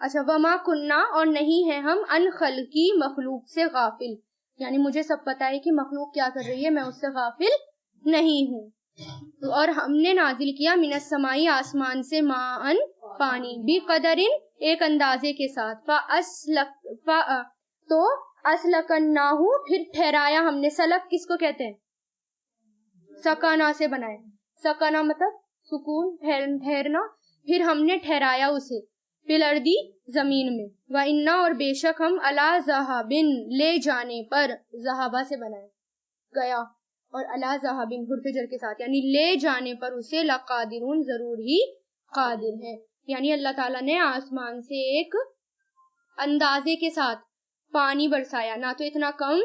اچھا وما کننا اور نہیں ہے ہم ان خلقی مخلوق سے غافل، یعنی مجھے سب پتا ہے کہ مخلوق کیا کر رہی ہے، میں اس سے غافل نہیں ہوں. اور ہم نے نازل کیا من السمائی آسمان سے ماءن پانی بھی قدرن ایک اندازے کے ساتھ تو اسلکناہو پھر ٹھہرایا ہم نے. سلک کس کو کہتے ہیں؟ سکانہ سے بنائے. سکانہ مطلب سکون ٹھہرنا. پھر ہم نے ٹھہرایا اسے فل اردی زمین میں. وَإِنَّا اور بے شک ہم علی ذہابن لے جانے پر، ذہابہ سے بنائے گیا اور علی ذہابن حرف جر کے ساتھ یعنی لے جانے پر اسے لقادرون ضرور ہی قادر ہے. یعنی اللہ تعالیٰ نے آسمان سے ایک اندازے کے ساتھ پانی برسایا، نہ تو اتنا کم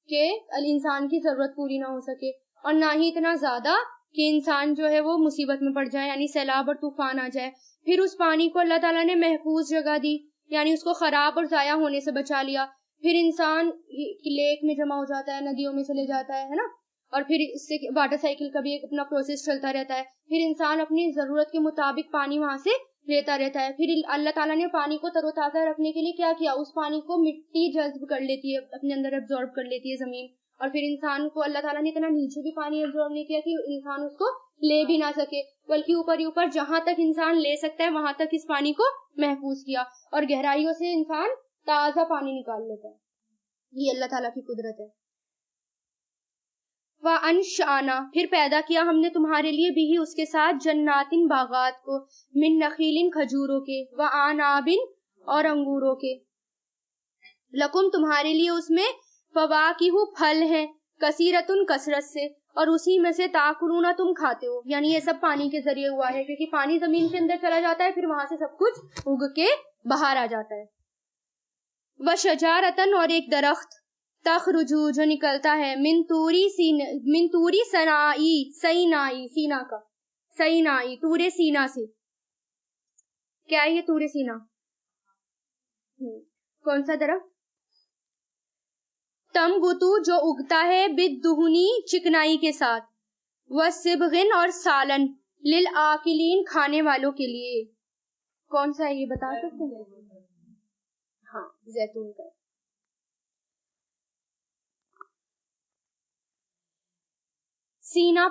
کہ انسان کی ضرورت پوری نہ ہو سکے اور نہ ہی اتنا زیادہ کہ انسان جو ہے وہ مصیبت میں پڑ جائے، یعنی سیلاب اور طوفان آ جائے. پھر اس پانی کو اللہ تعالیٰ نے محفوظ جگہ دی، یعنی اس کو خراب اور ضائع ہونے سے بچا لیا. پھر انسان لیک میں جمع ہو جاتا ہے، ندیوں میں چلے جاتا ہے نا، اور پھر اس سے واٹر سائیکل کا بھی ایک اپنا پروسیس چلتا رہتا ہے. پھر انسان اپنی ضرورت کے مطابق پانی وہاں سے لیتا رہتا ہے. پھر اللہ تعالیٰ نے پانی کو تر و تازہ رکھنے کے لیے کیا کیا؟ اس پانی کو مٹی جذب کر لیتی ہے، اپنے اندر ایبزارب کر لیتی ہے زمین. اور پھر انسان کو اللہ تعالیٰ نے اتنا نیچے بھی پانی ایبزارب نہیں کیا کہ انسان اس کو لے بھی نہ سکے، بلکہ اوپر ہی اوپر جہاں تک انسان لے سکتا ہے وہاں تک اس پانی کو محفوظ کیا، اور گہرائیوں سے انسان تازہ پانی نکال لیتا ہے. یہ اللہ تعالیٰ کی قدرت ہے. وَأَنشَأْنَا پھر پیدا کیا ہم نے تمہارے لیے بھی اس کے ساتھ جناتن باغات کو، من نخیل کھجوروں کے، وَآنَابٍ اور انگوروں کے، لکم تمہارے لیے اس میں فواکہ پھل ہیں، کثیرتن کثرت سے، اور اسی میں سے تاکلون تم کھاتے ہو. یعنی یہ سب پانی کے ذریعے ہوا ہے، کیونکہ پانی زمین کے اندر چلا جاتا ہے پھر وہاں سے سب کچھ اگ کے باہر آ جاتا ہے. وشجارتن اور ایک درخت، تخرجو جو نکلتا ہے، من توری سینائی سینا کا، سینائی تور سینا سے. کیا ہے یہ تور سینا؟ کون سا درخت؟ تمبتو جو اگتا ہے، بالدہنی چکنائی کے ساتھ، وصبغن اور سالن، للآکلین کھانے والوں کے لیے. کون سا ہے یہ بتا سکتے ہیں؟ ہاں زیتون کا. سینا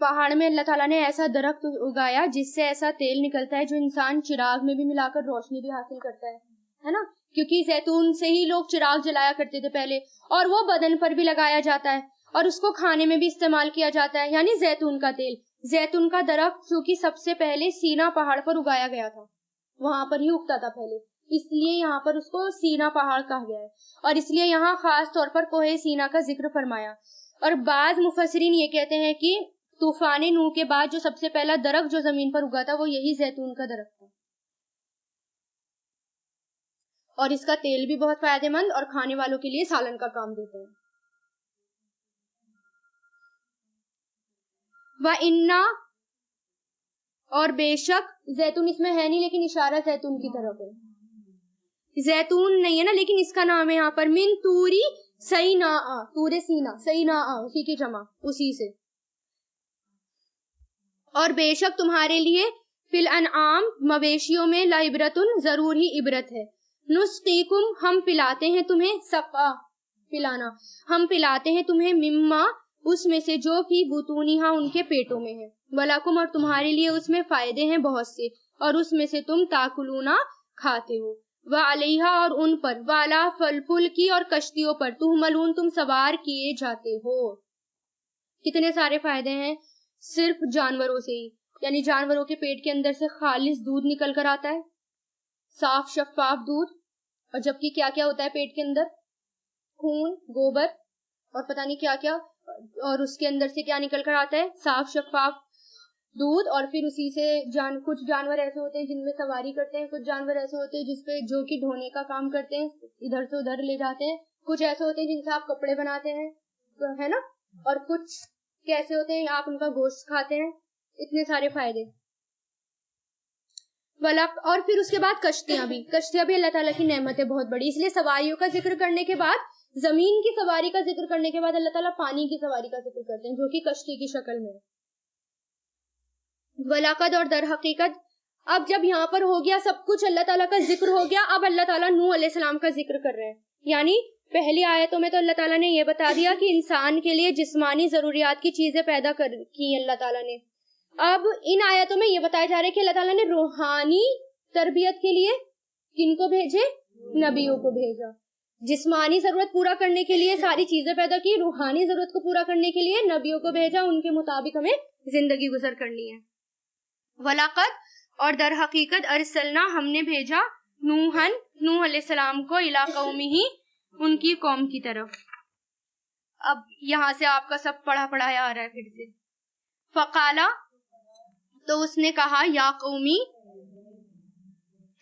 پہاڑ میں اللہ تعالیٰ نے ایسا درخت اگایا جس سے ایسا تیل نکلتا ہے جو انسان چراغ میں بھی ملا کر روشنی بھی حاصل کرتا ہے نا، کیونکہ زیتون سے ہی لوگ چراغ جلایا کرتے تھے پہلے، اور وہ بدن پر بھی لگایا جاتا ہے اور اس کو کھانے میں بھی استعمال کیا جاتا ہے. یعنی زیتون کا تیل. زیتون کا درخت چونکہ سب سے پہلے سینا پہاڑ پر اگایا گیا تھا، وہاں پر ہی اگتا تھا پہلے، اس لیے یہاں پر اس کو سینا پہاڑ کہا گیا ہے، اور اس لیے یہاں خاص طور پر کوہ سینا کا ذکر فرمایا. اور بعض مفسرین یہ کہتے ہیں کہ طوفان نوح کے بعد جو سب سے پہلا درخت جو زمین پر اگا تھا وہ یہی زیتون کا درخت تھا، اور اس کا تیل بھی بہت فائدہ مند اور کھانے والوں کے لیے سالن کا کام دیتا ہے. وَإِنَّا اور بے شک، زیتون اس میں ہے نہیں لیکن اشارہ زیتون کی طرف ہے. زیتون نہیں ہے نا لیکن اس کا نام ہے یہاں پر من توری سینا، تور سینا، سینا اسی کی جمع، اسی سے. اور بے شک تمہارے لیے فی الانعام مویشیوں میں لعبرتن ضرور ہی عبرت ہے. نسقیکم ہم پلاتے ہیں تمہیں، سقا پلانا، ہم پلاتے ہیں تمہیں، مما اس میں سے جو فی بطونہا ان کے پیٹوں میں ہے، ولکم اور تمہارے لیے اس میں فائدے ہیں بہت سے، اور اس میں سے تم تاکلونا کھاتے ہو. وعلیہا اور ان پر، والا فلفلکی اور کشتیوں پر، تحملون تم سوار کیے جاتے ہو. کتنے سارے فائدے ہیں صرف جانوروں سے ہی. یعنی جانوروں کے پیٹ کے اندر سے خالص دودھ نکل کر آتا ہے، صاف شفاف دودھ، اور جبکہ کیا کیا ہوتا ہے پیٹ کے اندر؟ خون، گوبر اور پتہ نہیں کیا کیا، اور اس کے اندر سے کیا نکل کر آتا ہے؟ صاف شفاف دودھ. اور پھر اسی سے کچھ جانور ایسے ہوتے ہیں جن میں سواری کرتے ہیں، کچھ جانور ایسے ہوتے ہیں جس پہ جو کہ ڈھونے کا کام کرتے ہیں، ادھر سے ادھر لے جاتے ہیں، کچھ ایسے ہوتے ہیں جن سے آپ کپڑے بناتے ہیں، ہے نا، اور کچھ کیسے ہوتے ہیں آپ ان کا گوشت کھاتے ہیں. اتنے سارے فائدے. اور پھر اس کے بعد کشتیاں بھی اللہ تعالیٰ کی نعمت ہے بہت بڑی. اس لیے سواریوں کا ذکر کرنے کے بعد، زمین کی سواری کا ذکر کرنے کے بعد اللہ تعالیٰ پانی کی سواری کا ذکر کرتے ہیں جو کہ کشتی کی شکل میں. وَلَقَدْ اور در حقیقت اب جب یہاں پر ہو گیا سب کچھ، اللہ تعالیٰ کا ذکر ہو گیا، اب اللہ تعالیٰ نوح علیہ السلام کا ذکر کر رہے ہیں. یعنی پہلی آیتوں میں تو اللہ تعالیٰ نے یہ بتا دیا کہ انسان کے لیے جسمانی ضروریات کی چیزیں پیدا کی اللہ تعالیٰ نے. اب ان آیتوں میں یہ بتایا جا رہا ہے کہ اللہ تعالیٰ نے روحانی تربیت کے لیے کن کو بھیجے؟ نبیوں کو بھیجا. جسمانی ضرورت پورا کرنے کے لیے ساری چیزیں پیدا کی، روحانی ضرورت کو پورا کرنے کے لیے نبیوں کو بھیجا، ان کے مطابق ہمیں زندگی گزر کرنی ہے. وَلَقَدْ اور در حقیقت ارسلنا ہم نے بھیجا نوح علیہ السلام کو الی قومہ ان کی قوم کی طرف. اب یہاں سے آپ کا سب پڑھایا آ رہا ہے پھر سے. فقالا تو اس نے کہا یا قومی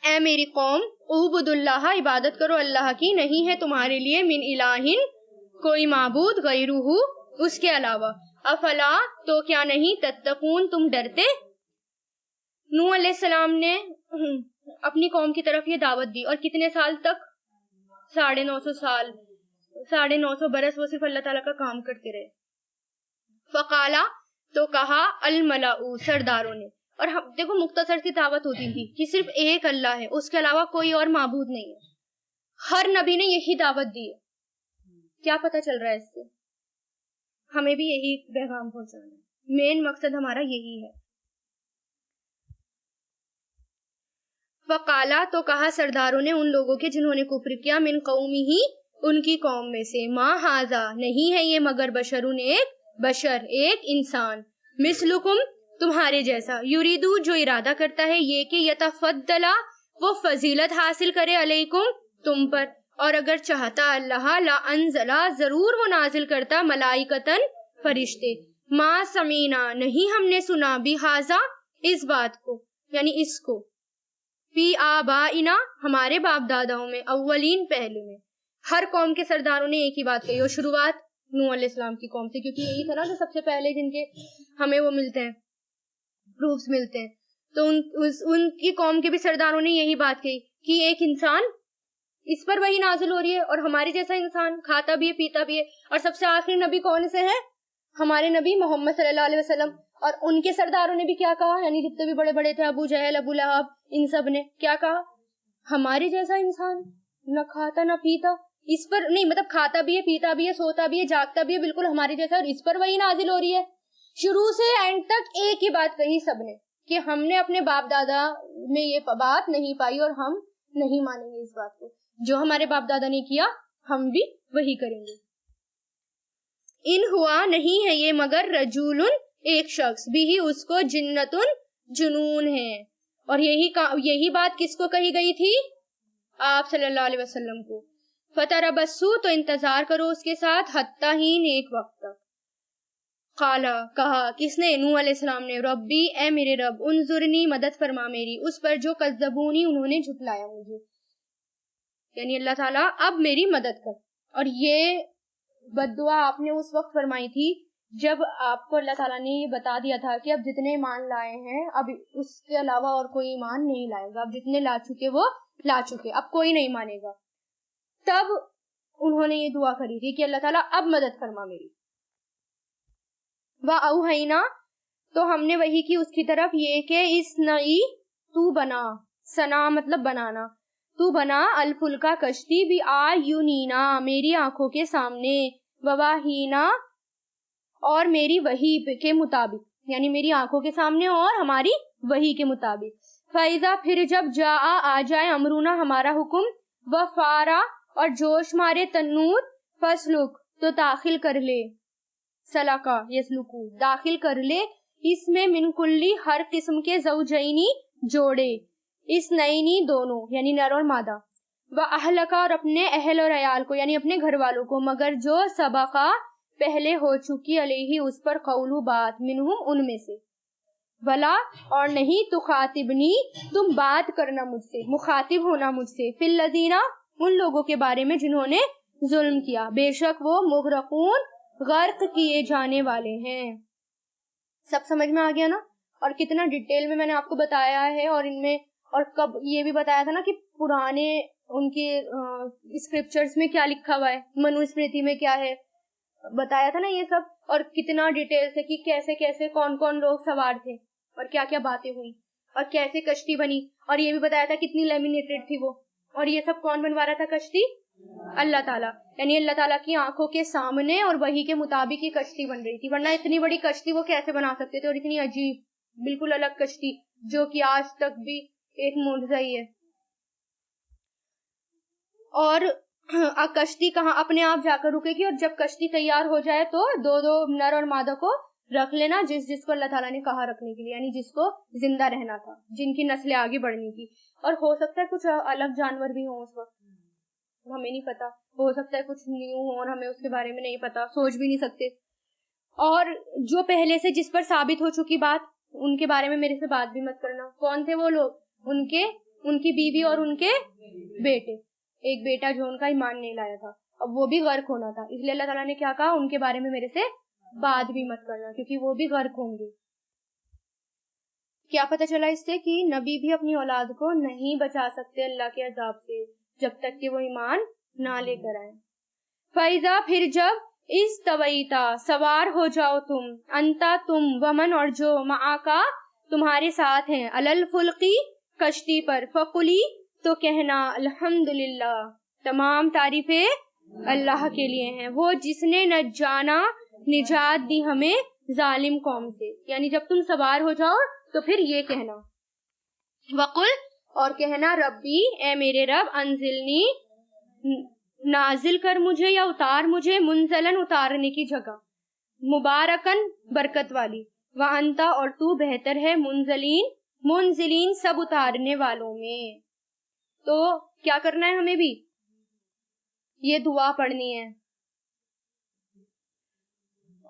اے میری قوم، اعبدوا اللہ عبادت کرو اللہ کی، نہیں ہے تمہارے لیے من الہ کوئی معبود غیرہ اس کے علاوہ، افلا تو کیا نہیں تتقون تم ڈرتے. نوح علیہ السلام نے اپنی قوم کی طرف یہ دعوت دی، اور کتنے سال تک؟ 950 سال، 950 برس وہ صرف اللہ تعالیٰ کا کام کرتے رہے. فقالا تو کہا الملأ سرداروں نے، اور دیکھو مختصر سی دعوت ہوتی تھی کہ صرف ایک اللہ ہے، اس کے علاوہ کوئی اور معبود نہیں ہے. ہر نبی نے یہی دعوت دی ہے. کیا پتہ چل رہا ہے اس سے؟ ہمیں بھی یہی پیغام پہنچانا ہے، مین مقصد ہمارا یہی ہے. فقالا تو کہا سرداروں نے ان لوگوں کے جنہوں نے کفر کیا، من قومہ ان کی قوم میں سے، ما ھذا نہیں ہے یہ مگر بشرن ایک بشر، ایک انسان، مثلکم تمہارے جیسا، یریدو جو ارادہ کرتا ہے یہ کہ یتفضلا وہ فضیلت حاصل کرے علیکم تم پر، اور اگر چاہتا اللہ لا انزلا ضرور وہ نازل کرتا ملائکتن فرشتے، ما سمینا نہیں ہم نے سنا بھذا اس بات کو یعنی اس کو، فی آبائنا ہمارے باپ داداؤں میں، اولین پہلے میں. ہر قوم کے سرداروں نے ایک ہی بات کہی، اور شروعات نوح علیہ السلام کی قوم سے، کیونکہ یہی تھا نا جو سب سے پہلے جن کے ہمیں وہ ملتے ہیں پروفس ملتے ہیں. تو ان کی قوم کے بھی سرداروں نے یہی بات کہی کہ ایک انسان، اس پر وہی نازل ہو رہی ہے، اور ہمارے جیسا انسان کھاتا بھی ہے پیتا بھی ہے. اور سب سے آخری نبی کون سے ہیں؟ ہمارے نبی محمد صلی اللہ علیہ وسلم. اور ان کے سرداروں نے بھی کیا کہا، یعنی جتنے بھی بڑے بڑے تھے، ابو جہل، ابو لہب، ان سب نے کیا کہا؟ ہمارے جیسا انسان نہ کھاتا نہ پیتا، اس پر نہیں، مطلب کھاتا بھی ہے پیتا بھی ہے سوتا بھی ہے جاگتا بھی ہے، بالکل ہمارے جیسا، اور اس پر وہی نازل ہو رہی ہے. شروع سے اینڈ تک ایک ہی بات کہی سب نے کہ ہم نے اپنے باپ دادا میں یہ بات نہیں پائی، اور ہم نہیں مانیں گے اس بات کو. جو ہمارے باپ دادا نے کیا ہم بھی وہی کریں گے. ان ہوا نہیں ہے یہ مگر رجول ایک شخص، بھی اس کو جنتن جنون ہے. اور یہی بات کس کو کہی گئی تھی؟ آپ صلی اللہ علیہ وسلم کو. فتربصوا تو انتظار کرو اس کے ساتھ، حتی ہین ایک وقت تک. قالا کہا کس نے؟ نوح علیہ السلام نے. ربی اے میرے رب، انظرنی مدد فرما میری اس پر جو کذبونی انہوں نے جھٹلایا مجھے، یعنی اللہ تعالیٰ اب میری مدد کر. اور یہ بد دعا آپ نے اس وقت فرمائی تھی جب آپ کو اللہ تعالیٰ نے یہ بتا دیا تھا کہ اب جتنے ایمان لائے ہیں اب اس کے علاوہ اور کوئی ایمان نہیں لائے گا، اب جتنے لا چکے وہ لا چکے، اب کوئی نہیں مانے گا. تب انہوں نے یہ دعا کری تھی کہ اللہ تعالیٰ اب مدد فرما میری. وَأَوْحَيْنَا تو ہم نے وحی کی اس کی طرف یہ کہ اصنعی تو بنا، صنع مطلب بنانا، تو بنا الفلکا کشتی بھی آیونینا میری آنکھوں کے سامنے، وواہینا اور میری وحی کے مطابق، یعنی میری آنکھوں کے سامنے اور ہماری وحی کے مطابق. فَإِذَا پھر جب جاء آ جائے امرونا ہمارا حکم، وفارا اور جوش مارے تنور، فسلک تو داخل کر لے، سلکا یسلکو داخل کر لے اس میں من کلی ہر قسم کے زوجینی جوڑے، اس نئینی دونوں یعنی نر اور مادہ، وَأَهْلَكَ اور اپنے اہل اور عیال کو یعنی اپنے گھر والوں کو، مگر جو سبقا پہلے ہو چکی علیہ اس پر قولو بات، منہم ان میں سے، ولا اور نہیں تخاطبنی تم بات کرنا مجھ سے، مخاطب ہونا مجھ سے، فی الذین ان لوگوں کے بارے میں جنہوں نے ظلم کیا، بے شک وہ مغرقون غرق کیے جانے والے ہیں. سب سمجھ میں آ گیا نا؟ اور کتنا ڈیٹیل میں نے آپ کو بتایا ہے، اور ان میں اور کب یہ بھی بتایا تھا نا کہ پرانے ان کے اسکرپچرز میں کیا لکھا ہوا ہے، منو اسمرتی میں کیا ہے، بتایا تھا نا یہ سب، اور کتنا ڈیٹیل سے کہ کیسے کیسے کون کون لوگ سوار تھے اور کیا کیا باتیں ہوئی. اور کیسے کشتی بنی, اور یہ بھی بتایا تھا کتنی لیمینیٹڈ تھی وہ. اور یہ سب کون بنوا رہا تھا کشتی؟ اللہ تعالیٰ. یعنی اللہ تعالیٰ کی آنکھوں کے سامنے اور وہی کے مطابق یہ کشتی بن رہی تھی, ورنہ اتنی بڑی کشتی وہ کیسے بنا سکتے تھے, اور اتنی عجیب بالکل الگ کشتی جو کہ آج تک بھی ایک معجزہ ہی ہے. اور کشتی کہاں اپنے آپ جا کر رکے گی, اور جب کشتی تیار ہو جائے تو دو دو نر اور مادہ کو رکھ لینا, جس کو اللہ تعالیٰ نے کہا رکھنے کے لیے, یعنی جس کو زندہ رہنا تھا, جن کی نسلیں آگے بڑھنی تھی. اور ہو سکتا ہے کچھ الگ جانور بھی ہوں اس وقت, ہمیں نہیں پتا, ہو سکتا ہے کچھ نیو ہوں اور ہمیں اس کے بارے میں نہیں پتا, سوچ بھی نہیں سکتے. اور جو پہلے سے جس پر ثابت ہو چکی بات, ان کے بارے میں میرے سے بات بھی مت کرنا. کون تھے وہ لوگ؟ ان کی بیوی اور ان کے بیٹے, ایک بیٹا جو ان کا ایمان نہیں لایا تھا, اب وہ بھی غرق ہونا تھا, اس لیے اللہ تعالیٰ نے کیا کہا, ان کے بارے میں میرے سے بات بھی مت کرنا, کیونکہ وہ بھی غرق ہوں گے. کیا پتہ چلا اس سے کہ نبی بھی اپنی اولاد کو نہیں بچا سکتے اللہ کے عذاب سے جب تک کہ وہ ایمان نہ لے کر آئے. فَإِذَا پھر جب استویتا سوار ہو جاؤ تم, انتا تم, ومن اور جو, معاکا تمہارے ساتھ ہیں, الفلقی کشتی پر, فقلی تو کہنا, الحمدللہ تمام تعریفیں اللہ کے لیے ہیں, وہ جس نے نجات دی ہمیں ظالم قوم سے. یعنی جب تم سوار ہو جاؤ تو پھر یہ کہنا, وقل اور کہنا, ربی اے میرے رب, انزلنی نازل کر مجھے یا اتار مجھے, منزلن اتارنے کی جگہ, مبارکن برکت والی, وانتا اور تو بہتر ہے, منزلین سب اتارنے والوں میں. تو کیا کرنا ہے ہمیں بھی, یہ دعا پڑھنی ہے.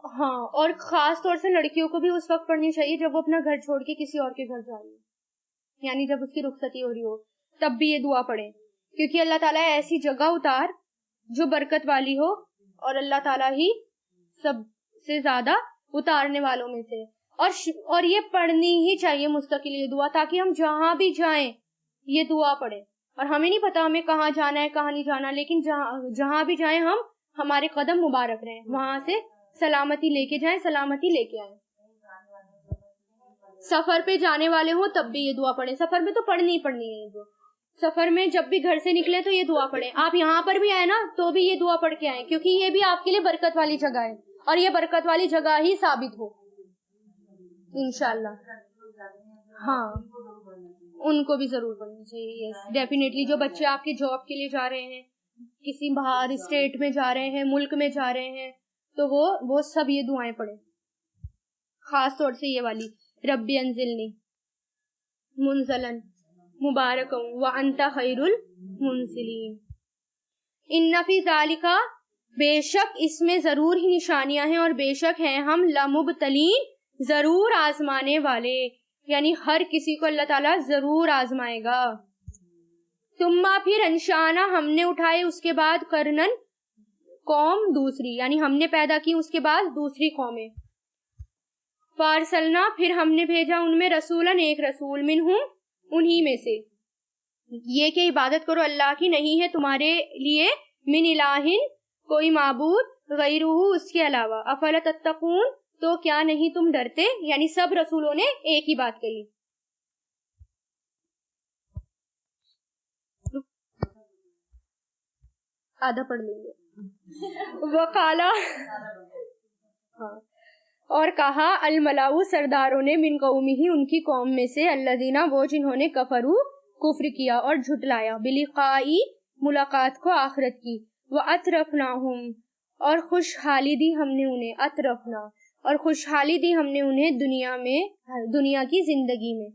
ہاں, اور خاص طور سے لڑکیوں کو بھی اس وقت پڑھنی چاہیے جب وہ اپنا گھر چھوڑ کے کسی اور کے گھر جا رہی ہے, یعنی جب اس کی رخصتی ہو رہی ہو, تب بھی یہ دعا پڑھیں, کیونکہ اللہ تعالیٰ ایسی جگہ اتار جو برکت والی ہو, اور اللہ تعالیٰ ہی سب سے زیادہ اتارنے والوں میں سے. اور یہ پڑھنی ہی چاہیے مستقل یہ دعا, تاکہ ہم جہاں بھی جائیں یہ دعا پڑھیں. اور ہمیں نہیں پتا ہمیں کہاں جانا ہے کہاں نہیں جانا, لیکن جہاں بھی جائیں ہمارے قدم مبارک رہیں, وہاں سے سلامتی لے کے جائیں, سلامتی لے کے آئیں. سفر پہ جانے والے ہوں تب بھی یہ دعا پڑھیں, سفر میں تو پڑھنی ہی پڑھنی ہے یہ دعا. سفر میں جب بھی گھر سے نکلے تو یہ دعا پڑھیں, آپ یہاں پر بھی آئے نا تو بھی یہ دعا پڑھ کے آئیں, کیونکہ یہ بھی آپ کے لیے برکت والی جگہ ہے, اور یہ برکت والی جگہ ہی ثابت ہو انشاءاللہ. ہاں, ان کو بھی ضرور پڑھنی چاہیے, یس ڈیفینیٹلی. جو بچے آپ کے جاب کے لیے جا رہے ہیں, کسی باہر اسٹیٹ میں جا رہے ہیں, ملک میں جا رہے ہیں, تو وہ سب یہ دعائیں پڑھیں, خاص طور سے یہ والی, ربی انزلنی منزلن مبارکا وانت خیر المنزلین. ان فی ذالک بے شک اس میں ضرور ہی نشانیاں ہیں, اور بے شک ہیں ہم لمبتلین ضرور آزمانے والے, یعنی ہر کسی کو اللہ تعالیٰ ضرور آزمائے گا. ثم پھر انشانا ہم نے اٹھائے اس کے بعد, کرنن قوم دوسری, یعنی ہم نے پیدا کی اس کے بعد دوسری قومیں. فارسلنا پھر ہم نے بھیجا ان میں, رسولن ایک رسول, منہم انہی میں سے, یہ کہ عبادت کرو اللہ کی, نہیں ہے تمہارے لیے, من الہن کوئی معبود, غیرہ اس کے علاوہ, افلا تتقون تو کیا نہیں تم ڈرتے. یعنی سب رسولوں نے ایک ہی بات کہی. آدھا پڑھ لیں گے. وقالا اور کہا, الملاؤ سرداروں نے, من قومہ ان کی قوم میں سے, الذین وہ جنہوں نے, کفروا کفر کیا اور جھٹلایا, بلقائی ملاقات کو, آخرت کی, واترفناہم اور خوشحالی دی ہم نے انہیں, اترفنا اور خوشحالی دی ہم نے انہیں دنیا میں, دنیا کی زندگی میں,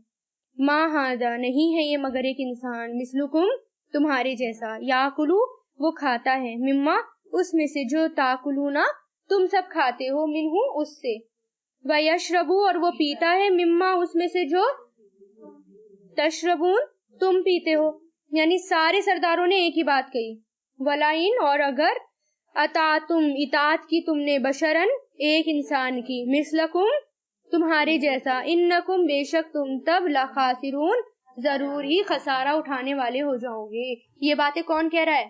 ما ھذا نہیں ہے یہ مگر ایک انسان, مثلکم تمہارے جیسا, یاکلو وہ کھاتا ہے, مما اس میں سے, جو تاکلونا تم سب کھاتے ہو, منہ اس سے, ویشربو اور وہ پیتا ہے, مما اس میں سے, جو تشربون تم پیتے ہو. یعنی سارے سرداروں نے ایک ہی بات کہی, ولائن اور اگر, اطاعتم اطاعت کی تم نے, بشرن ایک انسان کی, مثلکم تمہارے جیسا, انکم بے شک تم, تب لخاسرون ضرور ہی خسارہ اٹھانے والے ہو جاؤ گے. یہ باتیں کون کہہ رہا ہے؟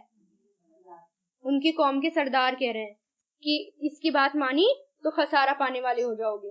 ان کی قوم کے سردار کہہ رہے ہیں کہ اس کی بات مانی تو خسارہ پانے والے ہو جاؤ گے.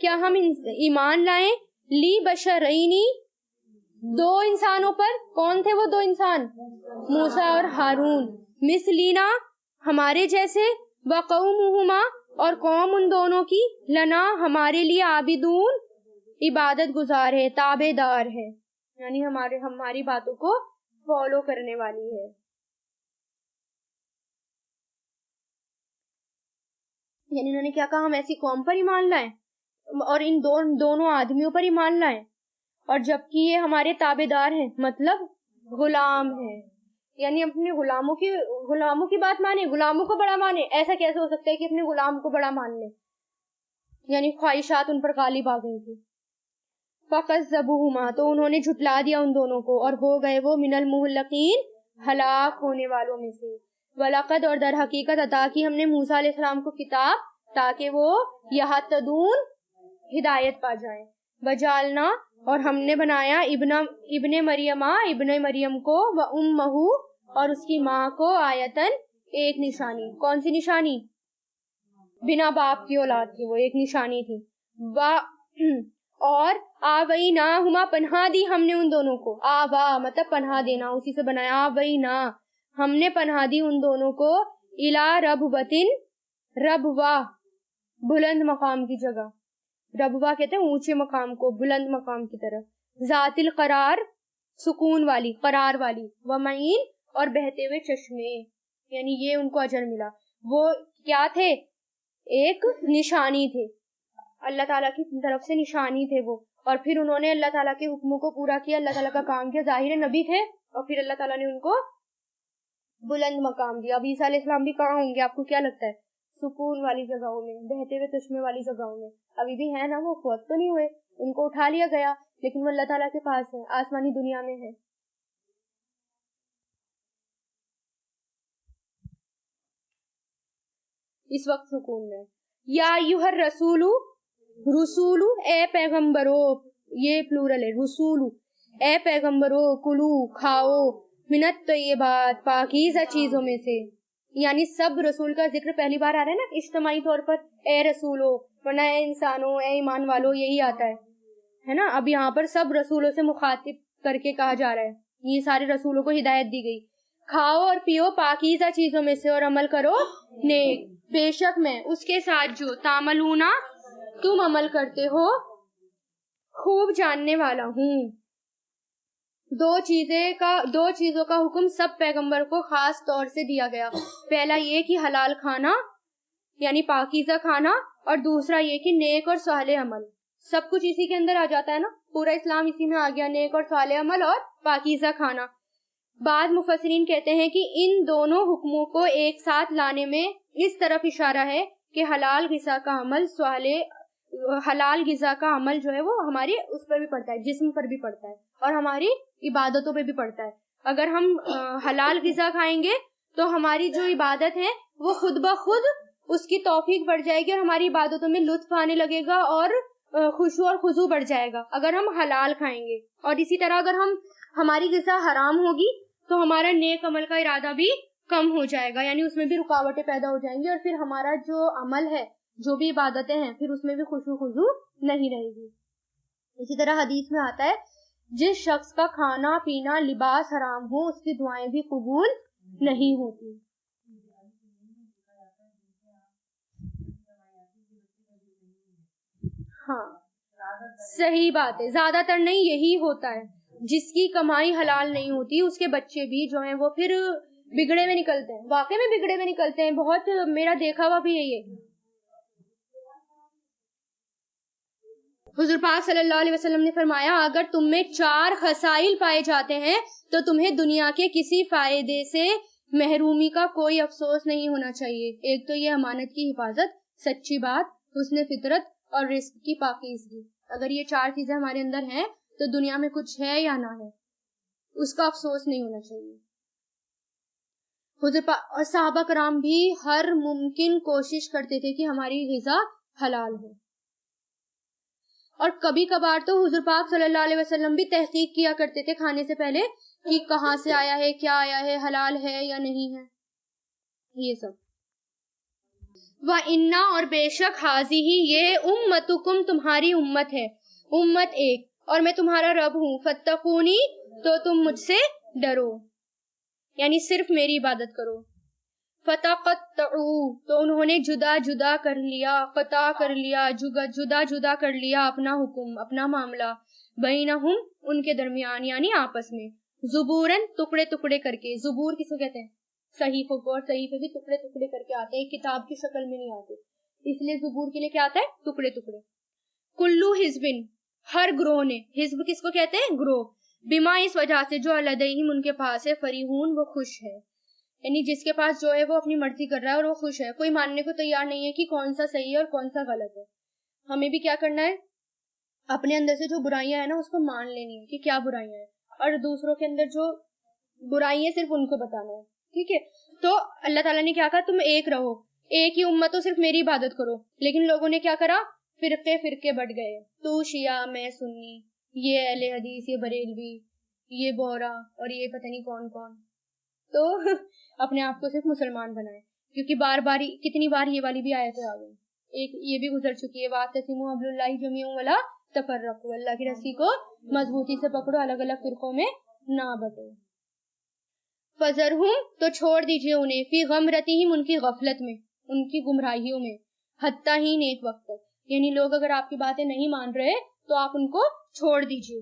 کیا ہم ایمان لائیں لی بشرینی دو انسانوں پر. کون تھے وہ دو انسان؟ موسیٰ اور ہارون. مثلینا ہمارے جیسے، وقومہما اور قوم ان دونوں کی، لنا ہمارے لیے، عابدون عبادت گزار ہے، تابع دار ہے، یعنی ہماری باتوں کو فالو کرنے والی ہے. یعنی انہوں نے کیا کہا؟ ہم ایسی قوم پر ایمان لائیں اور ان دونوں آدمیوں پر ایمان لائیں، اور جبکہ یہ ہمارے تابع دار ہیں، مطلب غلام ہیں. یعنی اپنے غلاموں کی بات مانے، غلاموں کو بڑا مانے. ایسا کیسے ہو سکتا ہے کہ اپنے غلام کو بڑا مان لیں؟ یعنی خواہشات ان پر غالب آ گئی تھی. فَكَذَّبُوهُمَا تو انہوں نے جھٹلا دیا ان دونوں کو، اور ہو گئے وہ من المہلکین ہلاک ہونے والوں میں سے. وَلَقَدْ اور در حقیقت عطا کی ہم نے موسیٰ علیہ السلام کو کتاب تاکہ وہ یہتدون ہدایت پا جائیں. وجعلنا اور ہم نے بنایا ابن مریم کو، وامہ اور اس کی ماں کو، آیتن ایک نشانی. کون سی نشانی؟ بنا باپ کی اولاد تھی وہ، ایک نشانی تھی. اور آویناہما پناہ دی ہم نے ان دونوں کو. آوا مطلب پناہ دینا، اسی سے بنایا. آوینا ہم نے پناہ دی ان دونوں کو، الی ربوتن ربوا بلند مقام کی جگہ. ربوا کہتے ہیں اونچے مقام کو، بلند مقام کی طرف. ذات القرار سکون والی، قرار والی. ومعین اور بہتے ہوئے چشمے، یعنی یہ ان کو اجر ملا. وہ کیا تھے؟ ایک نشانی تھے، اللہ تعالیٰ کی طرف سے نشانی تھے وہ. اور پھر انہوں نے اللہ تعالیٰ کے حکموں کو پورا کیا، اللہ تعالیٰ کا کام کیا. ظاہر نبی تھے، اور پھر اللہ تعالیٰ نے ان کو بلند مقام دیا. اب عیسیٰ علیہ السلام بھی کہاں ہوں گے؟ آپ کو کیا لگتا ہے؟ سکون والی جگہوں میں، بہتے ہوئے چشمے والی جگہوں میں. ابھی بھی ہے نا، وہ فوت تو نہیں ہوئے، ان کو اٹھا لیا گیا، لیکن وہ اللہ تعالیٰ کے پاس ہے، آسمانی دنیا میں ہے. اس وقت سکون میں. یا ایھا الرسول رسول اے پیغمبرو، یہ پلورل ہے، رسول اے پیغمبرو، کلو کھاؤ، من الطیبات پاکیزہ چیزوں میں سے. یعنی سب رسول کا ذکر پہلی بار آ رہا ہے نا اجتماعی طور پر، اے رسولو، ورنہ اے انسانوں، اے ایمان والو، یہی آتا ہے نا. اب یہاں پر سب رسولوں سے مخاطب کر کے کہا جا رہا ہے، یہ سارے رسولوں کو ہدایت دی گئی. کھاؤ اور پیو پاکیزہ چیزوں میں سے، اور عمل کرو نیک، بے شک میں اس کے ساتھ جو تعملونا تم عمل کرتے ہو خوب جاننے والا ہوں. دو چیزوں کا حکم سب پیغمبر کو خاص طور سے دیا گیا. پہلا یہ کہ حلال کھانا یعنی پاکیزہ کھانا، اور دوسرا یہ کہ نیک اور صالح عمل. سب کچھ اسی کے اندر آ جاتا ہے نا، پورا اسلام اسی میں آ گیا، نیک اور صالح عمل اور پاکیزہ کھانا. بعض مفسرین کہتے ہیں کہ ان دونوں حکموں کو ایک ساتھ لانے میں اس طرف اشارہ ہے کہ حلال غذا کا عمل جو ہے وہ ہماری اس پر بھی پڑتا ہے، جسم پر بھی پڑتا ہے، اور ہماری عبادتوں پہ بھی پڑتا ہے. اگر ہم حلال غذا کھائیں گے تو ہماری جو عبادت ہے وہ خود بخود اس کی توفیق بڑھ جائے گی، اور ہماری عبادتوں میں لطف آنے لگے گا، اور خشوع اور خضوع بڑھ جائے گا اگر ہم حلال کھائیں گے. اور اسی طرح اگر ہماری غذا حرام ہوگی تو ہمارا نیک عمل کا ارادہ بھی کم ہو جائے گا، یعنی اس میں بھی رکاوٹیں پیدا ہو جائیں گی، اور پھر ہمارا جو عمل ہے، جو بھی عبادتیں ہیں، پھر اس میں بھی خشوع خضوع نہیں رہے گی. اسی طرح حدیث میں آتا ہے، جس شخص کا کھانا پینا لباس حرام ہو اس کی دعائیں بھی قبول نہیں ہوتی. ہاں صحیح بات ہے، زیادہ تر نہیں یہی ہوتا ہے. جس کی کمائی حلال نہیں ہوتی اس کے بچے بھی جو ہیں وہ پھر بگڑے میں نکلتے ہیں، واقعی میں بگڑے میں نکلتے ہیں. بہت میرا دیکھا ہوا بھی ہے یہ. حضور پاک صلی اللہ علیہ وسلم نے فرمایا، اگر تم میں 4 خصائل پائے جاتے ہیں تو تمہیں دنیا کے کسی فائدے سے محرومی کا کوئی افسوس نہیں ہونا چاہیے. ایک تو یہ امانت کی حفاظت، سچی بات، حسن فطرت اور رزق کی پاکیزگی. اگر یہ 4 چیزیں ہمارے اندر ہیں تو دنیا میں کچھ ہے یا نہ ہے اس کا افسوس نہیں ہونا چاہیے. اور صحابہ کرام بھی ہر ممکن کوشش کرتے تھے کہ ہماری غذا حلال ہو. اور کبھی کبھار تو حضور پاک صلی اللہ علیہ وسلم بھی تحقیق کیا کرتے تھے کھانے سے پہلے کہ کہاں سے آیا ہے، کیا آیا ہے، حلال ہے یا نہیں ہے، یہ سب. وَإِنَّا اور بے شک حاضی یہ اُمَّتُکم تمہاری امت ہے، امت ایک، اور میں تمہارا رب ہوں، فَاتَّقُونِی تو تم مجھ سے ڈرو، یعنی صرف میری عبادت کرو۔ فَتَقَطَّعُوا تو انہوں نے جدا جدا کر لیا، قطع کر لیا، جدا جدا کر لیا اپنا حکم، اپنا معاملہ، بینہم ان کے درمیان یعنی آپس میں، زبوراً ٹکڑے ٹکڑے کر کے۔ زبور کس کو کہتے ہیں؟ صحیفوں کو، اور صحیفے بھی ٹکڑے ٹکڑے کر کے آتے ہیں، ایک کتاب کی شکل میں نہیں آتے، اس لیے زبور کے لیے کیا آتا ہے؟ ٹکڑے ٹکڑے۔ کلو حزبن ہر گروہ نے، حزب کس کو کہتے ہیں؟ گروہ، بما اس وجہ سے جو لدیہم ان کے پاس ہے، فریحون وہ خوش ہے، یعنی جس کے پاس جو ہے وہ اپنی مرضی کر رہا ہے اور وہ خوش ہے، کوئی ماننے کو تیار نہیں ہے کہ کون سا صحیح ہے اور کون سا غلط ہے۔ ہمیں بھی کیا کرنا ہے؟ اپنے اندر سے جو برائیاں ہیں نا اس کو مان لینی ہے کہ کیا برائیاں ہیں، اور دوسروں کے اندر جو برائیاں صرف ان کو بتانا ہے، ٹھیک ہے؟ تو اللہ تعالیٰ نے کیا کہا؟ تم ایک رہو، ایک ہی امت ہو، صرف میری عبادت کرو، لیکن لوگوں نے کیا کرا؟ فرقے فرقے بٹ گئے، تو شیعہ، میں سنی، یہ اہل حدیث، یہ بریلوی، یہ بورا، اور یہ پتہ نہیں کون کون، تو اپنے آپ کو صرف مسلمان بنائے، کیونکہ بار بار کتنی بار یہ والی بھی آیتیں آ گئی، ایک یہ بھی گزر چکی ہے، وَاعْتَصِمُوا بِحَبْلِ اللَّهِ جَمِيعًا وَلَا تَفَرَّقُوا، اللہ کی رسی کو مضبوطی سے پکڑو، الگ الگ فرقوں میں نہ بٹو۔ فَذَرْهُمْ تو چھوڑ دیجئے انہیں، فِي غَمْرَتِهِمْ ان کی غفلت میں، ان کی گمراہیوں میں، حتیٰ ہی ایک وقت تک، یعنی لوگ اگر آپ کی باتیں نہیں مان رہے تو آپ ان کو چھوڑ دیجئے،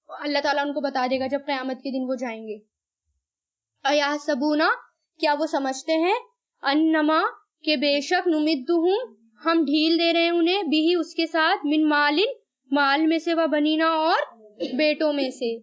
اللہ تعالیٰ ان کو بتا دے گا جب قیامت کے دن وہ جائیں گے۔ اَيَحْسَبُونَ کیا وہ سمجھتے ہیں، انما کہ بے شک نمدہم ہم ڈھیل دے رہے ہیں انہیں، بھی اس کے ساتھ، من مال مال میں سے، و بنینا اور بیٹوں میں سے،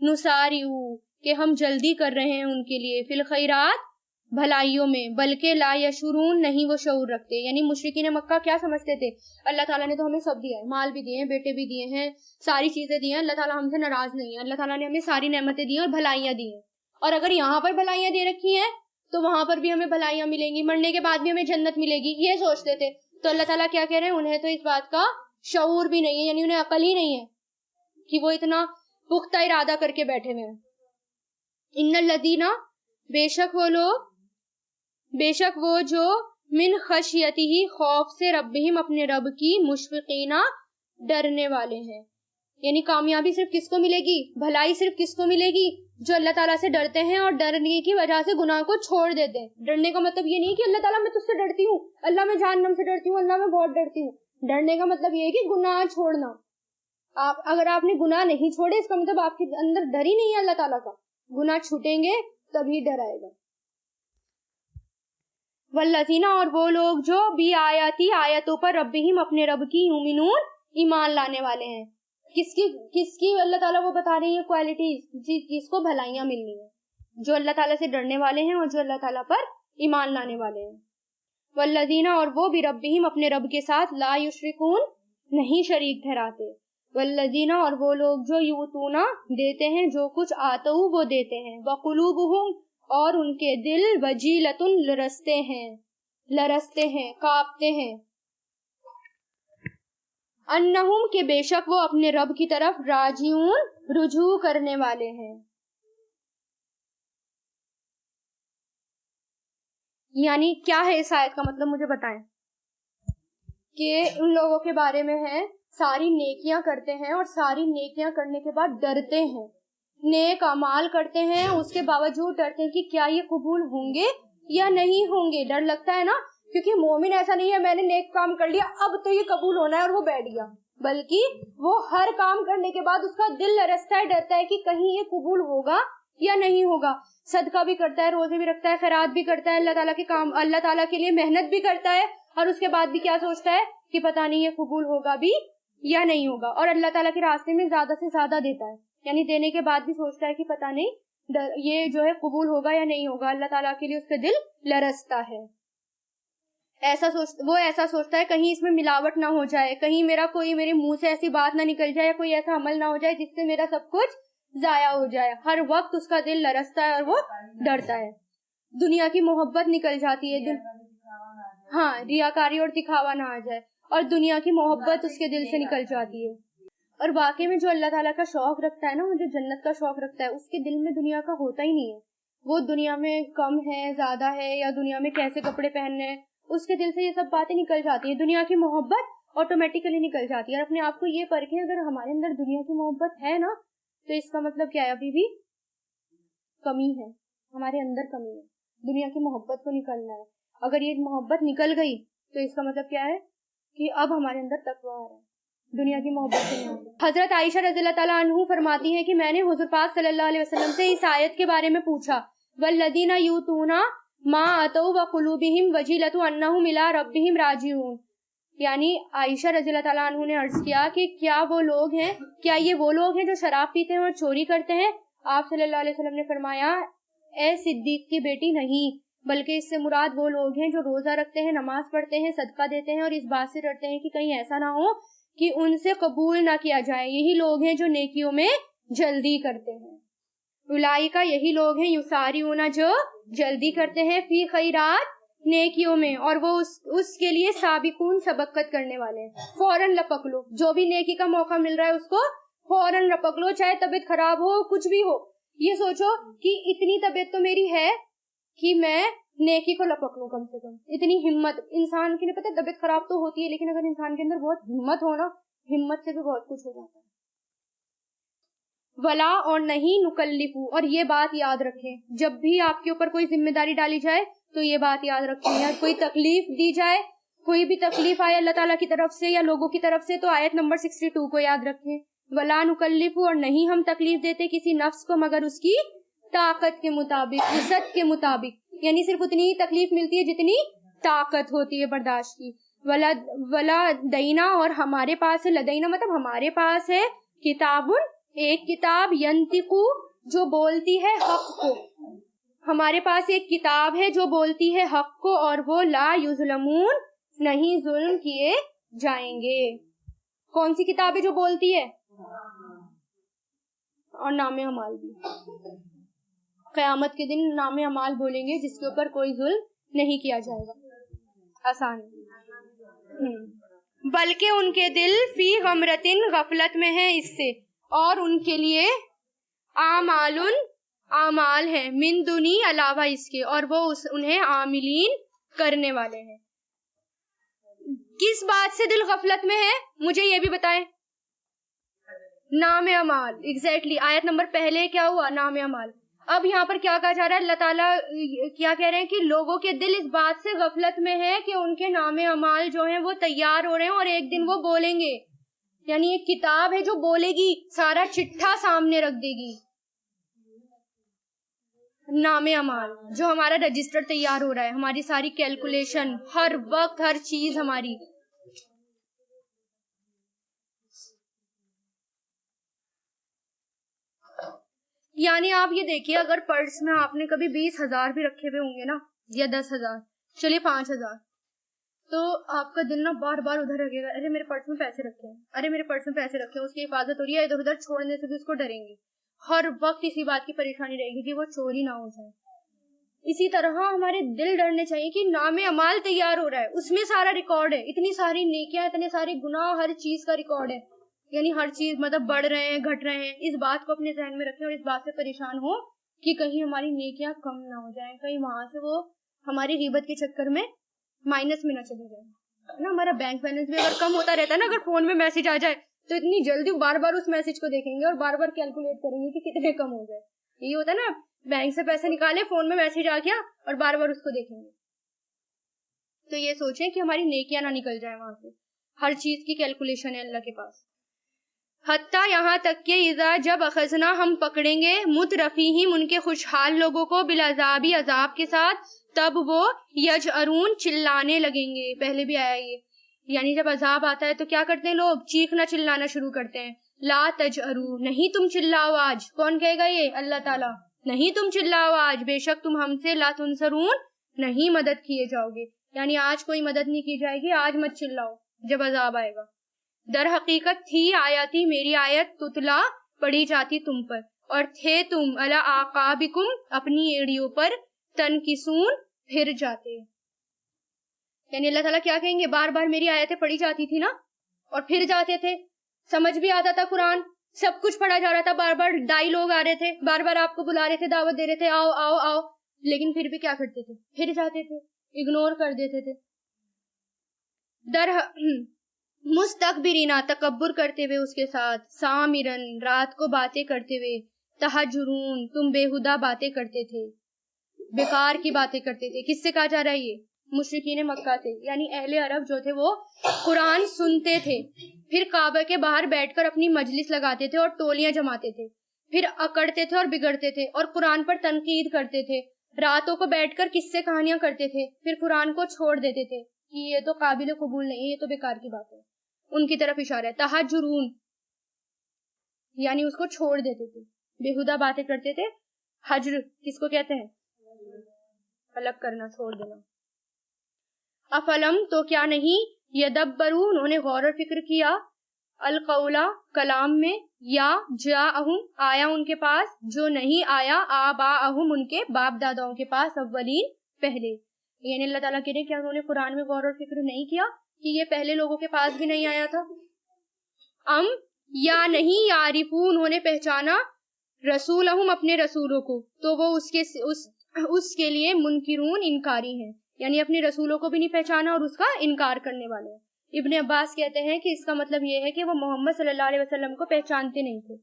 نساریو کہ ہم جلدی کر رہے ہیں ان کے لیے، فی الخیرات بھلائیوں میں، بلکہ لا یشعرون نہیں وہ شعور رکھتے، یعنی مشرکین مکہ کیا سمجھتے تھے؟ اللہ تعالیٰ نے تو ہمیں سب دیا ہے، مال بھی دیے ہیں، بیٹے بھی دیے ہیں، ساری چیزیں دی ہیں، اللہ تعالیٰ ہم سے ناراض نہیں ہے، اللہ تعالیٰ نے ہمیں ساری نعمتیں دی ہیں اور بھلائیاں دی ہیں، اور اگر یہاں پر بھلائیاں دے رکھی ہیں تو وہاں پر بھی ہمیں بھلائیاں ملیں گی، مرنے کے بعد بھی ہمیں جنت ملے گی، یہ سوچتے تھے۔ تو اللہ تعالیٰ کیا کہہ رہے ہیں؟ انہیں تو اس بات کا شعور بھی نہیں ہے، یعنی انہیں عقل ہی نہیں ہے کہ وہ اتنا پختہ ارادہ کر کے بیٹھے ہوئے ہیں۔ ان الذین بے شک وہ لوگ، بے شک وہ جو، من خشیتہ خوف سے، ربہم اپنے رب کی، مشفقین ڈرنے والے ہیں، یعنی کامیابی صرف کس کو ملے گی؟ بھلائی صرف کس کو ملے گی؟ جو اللہ تعالیٰ سے ڈرتے ہیں اور ڈرنے کی وجہ سے گناہ کو چھوڑ دیتے ہیں۔ ڈرنے کا مطلب یہ نہیں کہ اللہ تعالیٰ میں تجھ سے ڈرتی ہوں، اللہ میں جہنم سے ڈرتی ہوں، اللہ میں بہت ڈرتی ہوں۔ ڈرنے کا مطلب یہ ہے کہ گناہ چھوڑنا۔ اگر آپ نے گناہ نہیں چھوڑے اس کا مطلب آپ کے اندر ڈر ہی نہیں ہے اللہ تعالیٰ کا، گناہ چھوٹیں گے تبھی ڈر آئے گا۔ والذین اور وہ لوگ جو بھی آیاتی آیتوں پر، ربہم اپنے رب کی، یؤمنون ایمان لانے والے ہیں، کس کی اللہ تعالیٰ وہ بتا رہی ہیں کوالٹیز، جس کو بھلائیاں ملنی ہیں، جو اللہ تعالیٰ سے ڈرنے والے ہیں اور جو اللہ تعالیٰ پر ایمان لانے والے ہیں۔ والذین اور وہ بھی، ربہم اپنے رب کے ساتھ، لا یشرکون نہیں شریک ٹھہراتے، والذین اور وہ لوگ جو یؤتون دیتے ہیں جو کچھ آتو وہ دیتے ہیں، وقلوبہم اور ان کے دل، وجیلۃ لرزتے ہیں کانپتے ہیں، انہم کہ بے شک وہ اپنے رب کی طرف، راجعون رجوع کرنے والے ہیں۔ یعنی کیا ہے اس آیت کا مطلب؟ مجھے بتائیں کہ ان لوگوں کے بارے میں ہے ساری نیکیاں کرتے ہیں اور ساری نیکیاں کرنے کے بعد ڈرتے ہیں، نیک اعمال کرتے ہیں اس کے باوجود ڈرتے ہیں کہ کیا یہ قبول ہوں گے یا نہیں ہوں گے۔ ڈر لگتا ہے نا، کیونکہ مومن ایسا نہیں ہے میں نے نیک کام کر لیا اب تو یہ قبول ہونا ہے اور وہ بیٹھ گیا، بلکہ وہ ہر کام کرنے کے بعد اس کا دل لرزتا ہے، ڈرتا ہے کہ کہیں یہ قبول ہوگا یا نہیں ہوگا۔ صدقہ بھی کرتا ہے، روزے بھی رکھتا ہے، خیرات بھی کرتا ہے، اللہ تعالیٰ کے کام، اللہ تعالیٰ کے لیے محنت بھی کرتا ہے، اور اس کے بعد بھی کیا سوچتا ہے کہ پتہ نہیں یہ قبول ہوگا بھی یا نہیں ہوگا، اور اللہ تعالیٰ کے راستے میں زیادہ سے زیادہ دیتا ہے، یعنی دینے کے بعد بھی سوچتا ہے کہ پتہ نہیں یہ جو ہے قبول ہوگا یا نہیں ہوگا، اللہ تعالیٰ کے لیے اس کا دل لرزتا ہے۔ وہ ایسا سوچتا ہے کہیں اس میں ملاوٹ نہ ہو جائے، کہیں میرے منہ سے ایسی بات نہ نکل جائے یا کوئی ایسا عمل نہ ہو جائے جس سے میرا سب کچھ ضائع ہو جائے، ہر وقت اس کا دل لرزتا ہے اور وہ ڈرتا ہے، دنیا کی محبت نکل جاتی ہے، ہاں ریاکاری اور دکھاوا نہ آ جائے، اور دنیا کی محبت اس کے دل سے نکل جاتی ہے۔ اور واقعی میں جو اللہ تعالیٰ کا شوق رکھتا ہے نا، جو جنت کا شوق رکھتا ہے، اس کے دل میں دنیا کا ہوتا ہی نہیں ہے، وہ دنیا میں کم ہے زیادہ ہے یا دنیا میں کیسے کپڑے پہننے ہیں اس کے دل سے یہ سب باتیں نکل جاتی ہیں، دنیا کی محبت آٹومیٹیکلی نکل جاتی ہے. اور اپنے آپ کو یہ پرکھیں، اگر ہمارے اندر دنیا کی محبت ہے نا تو اس کا مطلب کیا ہے، ابھی بھی کمی ہے، ہمارے اندر کمی ہے. دنیا کی محبت کو نکلنا ہے. اگر یہ محبت نکل گئی تو اس کا مطلب کیا ہے کہ اب ہمارے اندر تقویٰ آ رہا ہے، دنیا کی محبت سے نہیں. حضرت عائشہ رضی اللہ تعالیٰ عنہ فرماتی ہیں کہ میں نے حضور پاک صلی اللہ علیہ وسلم سے اس آیت کے بارے میں پوچھا، والذین یؤتون ما آتوا وقلوبہم وجلۃ انہم الی ربہم راجعون. یعنی عائشہ رضی اللہ تعالیٰ عنہ نے عرض کیا کہ کیا وہ لوگ ہیں، کیا یہ وہ لوگ ہیں جو شراب پیتے ہیں اور چوری کرتے ہیں؟ آپ صلی اللہ علیہ وسلم نے فرمایا، اے صدیق کی بیٹی نہیں، بلکہ اس سے مراد وہ لوگ ہیں جو روزہ رکھتے ہیں، نماز پڑھتے ہیں، صدقہ دیتے ہیں اور اس بات سے ڈرتے ہیں کہ کہیں ایسا نہ ہو کہ ان سے قبول نہ کیا جائے. یہی لوگ ہیں جو نیکیوں میں جلدی کرتے ہیں. اولئک، یہی لوگ ہیں، یسارعون، جو جلدی کرتے ہیں، فی خیرات، نیکیوں میں، اور وہ اس کے لیے سابقون، سبقت کرنے والے ہیں. فوراً لپک لو، جو بھی نیکی کا موقع مل رہا ہے اس کو فوراً لپک لو، چاہے طبیعت خراب ہو، کچھ بھی ہو. یہ سوچو کہ اتنی طبیعت تو میری ہے کہ میں نیکی کو لپک لوں. کم سے کم اتنی ہمت انسان کی، نہیں پتہ طبیعت خراب تو ہوتی ہے لیکن اگر انسان کے اندر بہت ہمت ہو نا، ہمت سے بھی بہت کچھ ہو جاتا ہے. ولا، اور نہیں، نکلفو، اور یہ بات یاد رکھیں جب بھی آپ کے اوپر کوئی ذمہ داری ڈالی جائے تو یہ بات یاد رکھیں، یا کوئی تکلیف دی جائے، کوئی بھی تکلیف آئے اللہ تعالیٰ کی طرف سے یا لوگوں کی طرف سے، تو آیت نمبر 62 کو یاد رکھیں. ولا نکلفو، اور نہیں ہم تکلیف دیتے کسی نفس کو مگر اس کی طاقت کے مطابق، وسعت کے مطابق، یعنی صرف اتنی ہی تکلیف ملتی ہے جتنی طاقت ہوتی ہے برداشت کی. ولا دینا، اور ہمارے پاس ہے، لدینا مطلب ہمارے پاس ہے، کتاب، ایک کتاب، ینتقو، جو بولتی ہے حق کو، ہمارے پاس ایک کتاب ہے جو بولتی ہے حق کو، اور وہ لا یظلمون، نہیں ظلم کیے جائیں گے. کون سی کتاب ہے جو بولتی ہے؟ اور نام اعمال بھی، قیامت کے دن نام اعمال بولیں گے جس کے اوپر کوئی ظلم نہیں کیا جائے گا. آسان. بلکہ ان کے دل فی غمرتن، غفلت میں ہے اس سے، اور ان کے لیے اعمال ہیں، من دونی، علاوہ اس کے، اور وہ انہیں عاملین، کرنے والے ہیں. کس بات سے دل غفلت میں ہے مجھے یہ بھی بتائیں. نام اعمال، ایگزیکٹلی. آیت نمبر پہلے کیا ہوا؟ نام اعمال. اب یہاں پر کیا کہا جا رہا ہے؟ اللہ تعالیٰ کیا کہہ رہے ہیں کہ لوگوں کے دل اس بات سے غفلت میں ہے کہ ان کے نام اعمال جو ہیں وہ تیار ہو رہے ہیں اور ایک دن وہ بولیں گے. یعنی ایک کتاب ہے جو بولے گی، سارا چٹھا سامنے رکھ دے گی. نام اعمال جو ہمارا رجسٹر تیار ہو رہا ہے، ہماری ساری کیلکولیشن، ہر وقت ہر چیز ہماری. یعنی آپ یہ دیکھیے، اگر پرس میں آپ نے کبھی 20,000 بھی رکھے ہوئے ہوں گے نا، یا 10,000، چلیے 5,000، تو آپ کا دل نا بار بار ادھر رکھے گا، ارے میرے پرس میں پیسے رکھے ہیں، ارے میرے پرس میں پیسے رکھے ہیں، اس کی حفاظت ہو رہی ہے، ادھر ادھر چھوڑنے سے بھی اس کو ڈریں گے. ہر وقت اسی بات کی پریشانی رہے گی کہ وہ چوری نہ ہو جائے. اسی طرح ہمارے دل ڈرنے چاہیے کہ نام اعمال تیار ہو رہا ہے، اس میں سارا ریکارڈ ہے، اتنی ساری نیکیاں، اتنے سارے گناہ، ہر چیز کا ریکارڈ ہے. یعنی ہر چیز مطلب بڑھ رہے ہیں، گھٹ رہے ہیں. اس بات کو اپنے ذہن میں رکھیں اور اس بات سے پریشان ہو کہ کہیں ہماری نیکیاں کم نہ ہو جائیں، کہیں وہاں سے وہ ہماری غیبت کے چکر میں مائنس میں نہ چلی جائے نا. ہمارا بینک بیلنس بھی اگر کم ہوتا رہتا ہے نا، اگر فون میں میسج آ جائے تو اتنی جلدی بار بار اس میسج کو دیکھیں گے اور بار بار کیلکولیٹ کریں گے کہ کتنے کم ہو جائے. یہ ہوتا ہے نا، بینک سے پیسے نکالے، فون میں میسج آ گیا اور بار بار اس کو دیکھیں گے. تو یہ سوچیں کہ ہماری نیکیاں نہ نکل جائیں وہاں سے. ہر چیز کی کیلکولیشن ہے اللہ کے پاس. حتیٰ یہاں تک کہ اذا، جب اخذنا، ہم پکڑیں گے، مترفیہم، ان کے خوشحال لوگوں کو، بالعذابی، عذاب کے ساتھ، تب وہ یجأرون، چلانے لگیں گے. پہلے بھی آیا یہ، یعنی جب عذاب آتا ہے تو کیا کرتے ہیں لوگ؟ چیخنا چلانا شروع کرتے ہیں. لا تجأرو، نہیں تم چلاؤ آج. کون کہے گا یہ؟ اللہ تعالیٰ. نہیں تم چلاؤ آج، بے شک تم ہم سے، لا تنصرون، نہیں مدد کیے جاؤ گے. یعنی آج کوئی مدد نہیں کی جائے گی، آج مت چلاؤ جب عذاب آئے گا. در حقیقت تھی آیاتی، میری آیت، تتلا، پڑھی جاتی تم پر، اور تھے تم علی اعقابکم، اپنی ایڑیوں پر، تنکسون، پھر جاتے. یعنی اللہ تعالیٰ کیا کہیں گے؟ بار بار میری آیتیں پڑھی جاتی تھی نا اور پھر جاتے تھے. سمجھ بھی آتا تھا قرآن، سب کچھ پڑھا جا رہا تھا، بار بار دائی لوگ آ رہے تھے، بار بار آپ کو بلا رہے تھے، دعوت دے رہے تھے، آؤ آؤ آؤ، لیکن پھر بھی کیا کرتے تھے؟ پھر جاتے تھے، اگنور کر دیتے تھے. در مستکبرینا تکبر کرتے ہوئے اس کے ساتھ، سامرن رات کو باتیں کرتے ہوئے، تہجرون تم بےہودہ باتیں کرتے تھے، بیکار کی باتیں کرتے تھے. کس سے کہا جا رہا ہے؟ یہ مشرکین مکہ تھے، یعنی اہل عرب جو تھے وہ قرآن سنتے تھے، پھر کعبہ کے باہر بیٹھ کر اپنی مجلس لگاتے تھے اور ٹولیاں جماتے تھے، پھر اکڑتے تھے اور بگڑتے تھے اور قرآن پر تنقید کرتے تھے، راتوں کو بیٹھ کر قصے کہانیاں کرتے تھے، پھر قرآن کو چھوڑ دیتے تھے کہ یہ تو قابل قبول نہیں ہے، یہ تو بیکار کی بات ہے. ان کی طرف اشارہ ہے. تہجرون یعنی اس کو چھوڑ دیتے تھے، بےہودہ باتیں کرتے تھے. حجر کس کو کہتے ہیں؟ الگ کرنا، چھوڑ دینا. افلم تو کیا نہیں، یدبرون انہوں نے غور و فکر کیا، القولا کلام میں، یا جاءہم آیا ان کے پاس، جو نہیں آیا آباءہم ان کے باپ داداؤں کے پاس، اولین پہلے. یعنی اللہ تعالیٰ کہہ رہے کیا انہوں نے قرآن میں غور و فکر نہیں کیا کہ یہ پہلے لوگوں کے پاس بھی نہیں آیا تھا؟ ام یا نہیں، یعرفون انہوں نے پہچانا، رسولہم اپنے رسولوں کو، تو وہ اس کے لیے منکرون انکاری ہیں، یعنی اپنے رسولوں کو بھی نہیں پہچانا اور اس کا انکار کرنے والے ہیں. ابن عباس کہتے ہیں کہ اس کا مطلب یہ ہے کہ وہ محمد صلی اللہ علیہ وسلم کو پہچانتے نہیں تھے.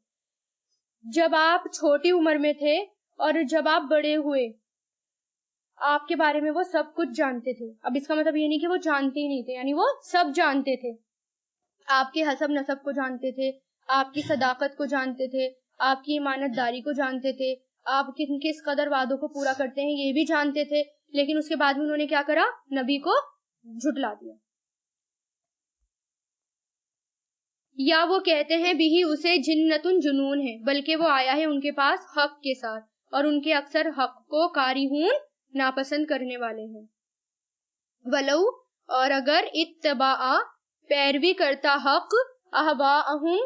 جب آپ چھوٹی عمر میں تھے اور جب آپ بڑے ہوئے، آپ کے بارے میں وہ سب کچھ جانتے تھے. اب اس کا مطلب یہ نہیں کہ وہ جانتے ہی نہیں تھے، یعنی وہ سب جانتے تھے. آپ کے حسب نسب کو جانتے تھے، آپ کی صداقت کو جانتے تھے، آپ کی ایمانت داری کو جانتے تھے، آپ کس قدر وعدوں کو پورا کرتے ہیں یہ بھی جانتے تھے. لیکن اس کے بعد میں انہوں نے کیا کرا؟ نبی کو جھٹلا دیا. یا وہ کہتے ہیں بھی اسے جنتن جنون ہے، بلکہ وہ آیا ہے ان کے پاس حق کے ساتھ، اور ان کے اکثر حق کو کارہون ناپسند کرنے والے ہیں. ولو اور اگر اتباع پیروی کرتا حق اہواءہم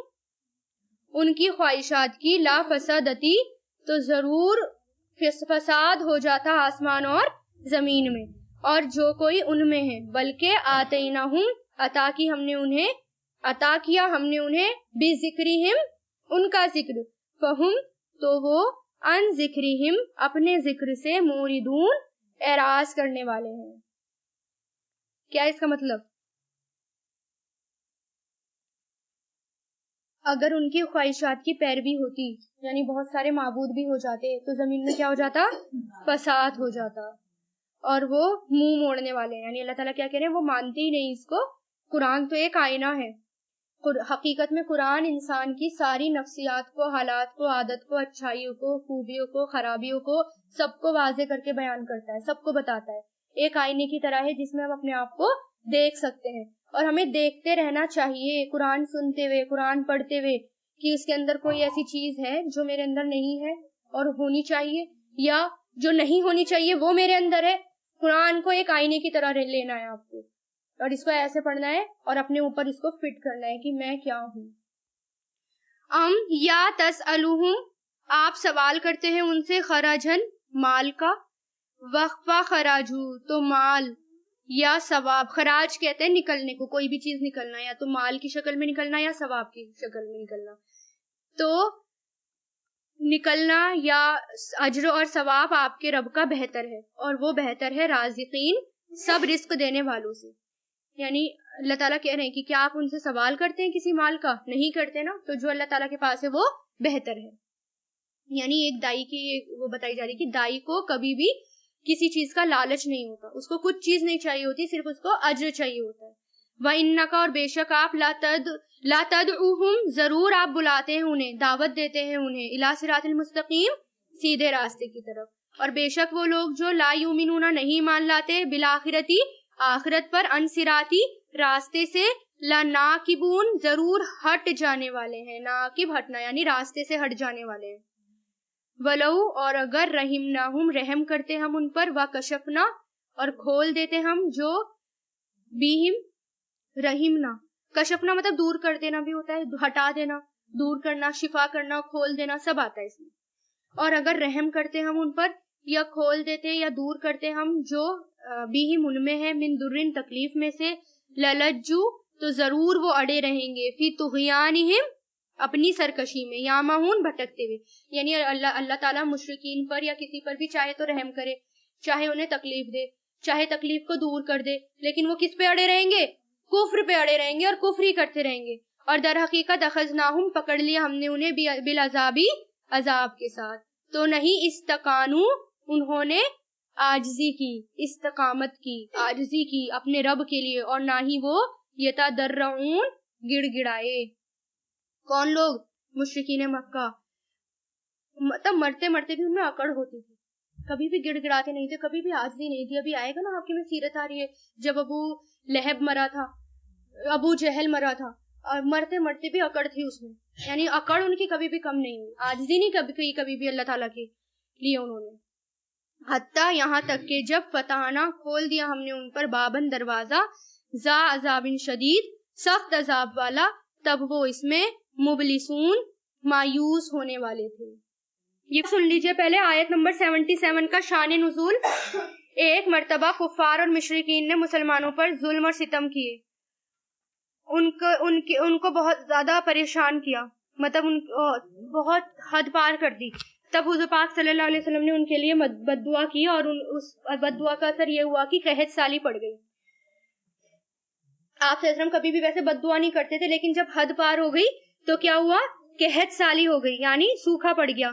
ان کی خواہشات کی، لا فسادتی تو ضرور فساد ہو جاتا آسمان اور زمین میں اور جو کوئی ان میں ہے. بلکہ آتیناہم عطا کیا ہم نے انہیں بذکرہم ان کا ذکر، فہم تو وہ ان ذکرہم اپنے ذکر سے موردون اعراض کرنے والے ہیں. کیا اس کا مطلب؟ اگر ان کی خواہشات کی پیروی ہوتی، یعنی بہت سارے معبود بھی ہو جاتے، تو زمین میں کیا ہو جاتا؟ فساد ہو جاتا. اور وہ منہ موڑنے والے ہیں، یعنی اللہ تعالیٰ کیا کہہ رہے ہیں؟ وہ مانتے ہی نہیں اس کو. قرآن تو ایک آئینہ ہے. حقیقت میں قرآن انسان کی ساری نفسیات کو، حالات کو، عادت کو، اچھائیوں کو، خوبیوں کو، خرابیوں کو، سب کو واضح کر کے بیان کرتا ہے، سب کو بتاتا ہے. ایک آئینے کی طرح ہے جس میں ہم اپنے آپ کو دیکھ سکتے ہیں، اور ہمیں دیکھتے رہنا چاہیے قرآن سنتے ہوئے، قرآن پڑھتے ہوئے، کہ اس کے اندر کوئی ایسی چیز ہے جو میرے اندر نہیں ہے اور ہونی چاہیے، یا جو نہیں ہونی چاہیے وہ میرے اندر ہے. قرآن کو ایک آئینے کی طرح لینا ہے آپ کو، اور اس کو ایسے پڑھنا ہے اور اپنے اوپر اس کو فٹ کرنا ہے کہ میں کیا ہوں. ام یا تسألوہم آپ سوال کرتے ہیں ان سے، خراجن مال کا، وقفہ خراجو تو مال یا ثواب. خراج کہتے ہیں نکلنے کو، کوئی بھی چیز نکلنا، یا تو مال کی شکل میں نکلنا یا ثواب کی شکل میں نکلنا. تو نکلنا یا اجر اور ثواب آپ کے رب کا بہتر ہے، اور وہ بہتر ہے رازقین سب رزق دینے والوں سے. یعنی اللہ تعالیٰ کہہ رہے ہیں کہ کیا آپ ان سے سوال کرتے ہیں کسی مال کا؟ نہیں کرتے نا. تو جو اللہ تعالیٰ کے پاس ہے وہ بہتر ہے. یعنی ایک دائی کی وہ بتائی جا رہی کہ دائی کو کبھی بھی کسی چیز کا لالچ نہیں ہوتا، اس کو کچھ چیز نہیں چاہیے ہوتی، صرف اس کو اجر چاہیے ہوتا ہے. وَإِنَّكَ اور بے شک آپ لا تدعوہم ضرور آپ بلاتے ہیں انہیں، دعوت دیتے ہیں انہیں، الی صراط المستقیم سیدھے راستے کی طرف. اور بے شک وہ لوگ جو لا یؤمنون نہیں مان لاتے، بالآخرتی آخرت پر، ان صراطی راستے سے، لناکبون ضرور ہٹ جانے والے ہیں. ناکب ہٹنا یعنی راستے سے ہٹ جانے والے ہیں. ولو اور اگر رحمناہم رحم کرتے ہم ان پر، وکشفنا اور کھول دیتے ہم، جو بیہم رحمنا، کشفنا مطلب دور کر دینا بھی ہوتا ہے، ہٹا دینا، دور کرنا، شفا کرنا، کھول دینا، سب آتا ہے اس میں. اور اگر رحم کرتے ہم ان پر، یا کھول دیتے یا دور کرتے ہم، جو بیہم ان میں ہے، من درن تکلیف میں سے، للجو تو ضرور وہ اڑے رہیں گے، فی طغیانہم اپنی سرکشی میں، یامہون بھٹکتے ہوئے. یعنی اللہ تعالیٰ مشرکین پر یا کسی پر بھی چاہے تو رحم کرے، چاہے انہیں تکلیف دے، چاہے تکلیف کو دور کر دے، لیکن وہ کس پہ اڑے رہیں گے؟ کفر پہ اڑے رہیں گے اور کفر ہی کرتے رہیں گے. اور در حقیقت اخذناہم پکڑ لیا ہم نے انہیں بالعذابی عذاب کے ساتھ. تو نہیں استقانو انہوں نے عاجزی کی, استقامت کی, عاجزی کی اپنے رب کے لیے, اور نہ ہی وہ یتضرعون گڑ گڑائے. کون لوگ؟ مشرکین مکہ. مطلب مرتے مرتے بھی ان میں اکڑ ہوتی تھی, کبھی بھی گڑ گڑاتے نہیں تھے, کبھی بھی عاجزی نہیں تھی. ابھی آئے گا نا آپ کی میں سیرت آ رہی ہے, جب ابو لہب مرا تھا, ابو جہل مرا تھا, اور مرتے مرتے بھی اکڑ تھی اس میں, یعنی اکڑ ان کی کبھی بھی کم نہیں ہوئی, عاجزی نہیں کبھی بھی اللہ تعالیٰ کے لیے انہوں نے. حتیٰ یہاں تک کہ جب فتحنا کھول دیا ہم نے ان پر بابن دروازہ, ذا عذاب شدید سخت عذاب والا, تب وہ اس میں مبلسون مایوس ہونے والے تھے. یہ سن لیجئے پہلے آیت نمبر 77 کا شان نزول. ایک مرتبہ کفار اور مشرکین نے مسلمانوں پر ظلم اور ستم کیے, ان کو بہت زیادہ پریشان کیا, مطلب بہت حد پار کر دی. تب حضور پاک صلی اللہ علیہ وسلم نے ان کے لیے بد دعا کی, اور اس بد دعا کا اثر یہ ہوا کہ قحط سالی پڑ گئی. آپ صلی اللہ علیہ وسلم کبھی بھی ویسے بد دعا نہیں کرتے تھے, لیکن جب حد پار ہو گئی تو کیا ہوا, قحط سالی ہو گئی, یعنی سوکھا پڑ گیا.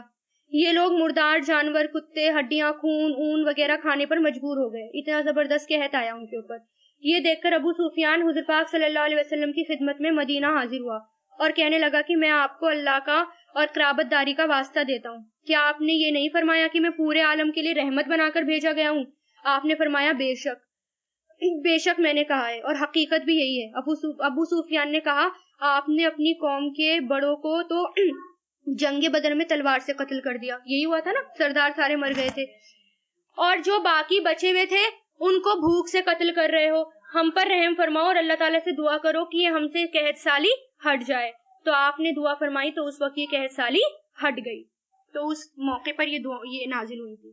یہ لوگ مردار جانور, کتے, ہڈیاں, خون, اون وغیرہ کھانے پر مجبور ہو گئے. اتنا زبردست قحط آیا ان کے اوپر. یہ دیکھ کر ابو سفیان حضور پاک صلی اللہ علیہ وسلم کی خدمت میں مدینہ حاضر ہوا اور کہنے لگا کہ میں آپ کو اللہ کا اور قرابت داری کا واسطہ دیتا ہوں. کیا آپ نے یہ نہیں فرمایا کہ میں پورے عالم کے لیے رحمت بنا کر بھیجا گیا ہوں؟ آپ نے فرمایا بے شک میں نے کہا ہے, اور حقیقت بھی یہی ہے. ابو سفیان نے کہا آپ نے اپنی قوم کے بڑوں کو تو جنگ بدر میں تلوار سے قتل کر دیا, یہی ہوا تھا نا, سردار سارے مر گئے تھے, اور جو باقی بچے ہوئے تھے ان کو بھوک سے قتل کر رہے ہو. ہم پر رحم فرماؤ اور اللہ تعالیٰ سے دعا کرو کہ یہ ہم سے قحط سالی ہٹ جائے. تو آپ نے دعا فرمائی تو اس وقت یہ قحط سالی ہٹ گئی. تو اس موقع پر یہ نازل ہوئی تھی.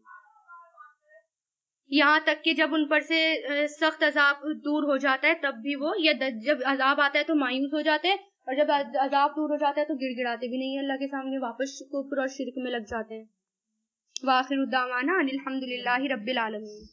یہاں تک کہ جب ان پر سے سخت عذاب دور ہو جاتا ہے تب بھی وہ, یا جب عذاب آتا ہے تو مایوس ہو جاتے ہیں, اور جب عذاب دور ہو جاتا ہے تو گڑ گڑاتے بھی نہیں ہیں اللہ کے سامنے, واپس کفر اور شرک میں لگ جاتے ہیں. وآخر الدعوانا ان الحمد للہ رب العالمین.